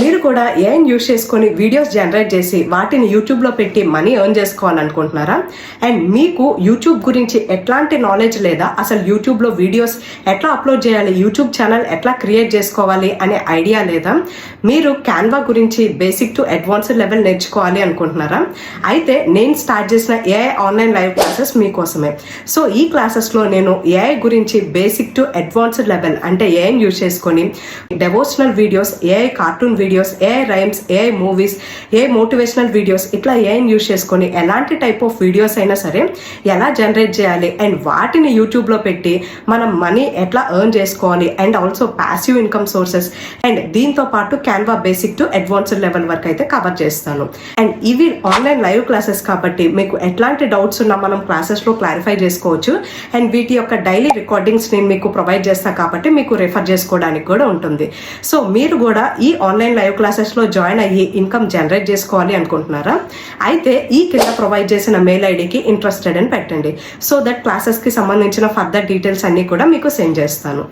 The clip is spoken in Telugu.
మీరు కూడా ఏఐ యూస్ చేసుకొని వీడియోస్ జనరేట్ చేసి వాటిని యూట్యూబ్లో పెట్టి మనీ ఎర్న్ చేసుకోవాలనుకుంటున్నారా? అండ్ మీకు యూట్యూబ్ గురించి ఎట్లాంటి నాలెడ్జ్ లేదా, అసలు యూట్యూబ్లో వీడియోస్ ఎట్లా అప్లోడ్ చేయాలి, యూట్యూబ్ ఛానల్ ఎట్లా క్రియేట్ చేసుకోవాలి అనే ఐడియా లేదా, మీరు క్యాన్వా గురించి బేసిక్ టు అడ్వాన్స్డ్ లెవెల్ నేర్చుకోవాలి అనుకుంటున్నారా? అయితే నేను స్టార్ట్ చేసిన ఏఐ ఆన్లైన్ లైవ్ క్లాసెస్ మీకోసమే. సో ఈ క్లాసెస్లో నేను ఏఐ గురించి బేసిక్ టు అడ్వాన్స్డ్ లెవెల్ అంటే ఏఐని యూజ్ చేసుకొని devotional videos, AI cartoon videos, AI rhymes, AI movies, AI motivational videos, ఇట్లా ఏఐని యూజ్ చేసుకొని ఎలాంటి టైప్ ఆఫ్ వీడియోస్ అయినా సరే ఎలా జనరేట్ చేయాలి అండ్ వాటిని యూట్యూబ్లో పెట్టి మనం మనీ ఎట్లా ఎర్న్ చేసుకోవాలి and also passive income sources and దీంతో పాటు Canva basic to advanced level వరకు అయితే కవర్ చేస్తాను. అండ్ ఇవి ఆన్లైన్ లైవ్ క్లాసెస్ కాబట్టి మీకు ఎట్లాంటి డౌట్స్ ఉన్నా మనం క్లాసెస్లో క్లారిఫై చేసుకోవచ్చు. అండ్ వీటి యొక్క డైలీ రికార్డింగ్స్ నేను మీకు ప్రొవైడ్ చేస్తాను కాబట్టి మీకు రెఫర్ చేసుకోవడానికి కూడా ఉంటుంది. సో మీరు కూడా ఈ ఆన్లైన్ లైవ్ క్లాసెస్లో జాయిన్ అయ్యి ఇన్కమ్ జనరేట్ చేసుకోవాలి అనుకుంటున్నారా? అయితే ఈ కింద ప్రొవైడ్ చేసిన మెయిల్ ఐడికి ఇంట్రెస్టెడ్ అని పెట్టండి. సో దట్ క్లాసెస్కి సంబంధించిన ఫర్దర్ డీటెయిల్స్ అన్నీ కూడా మీకు సెండ్ చేస్తాను.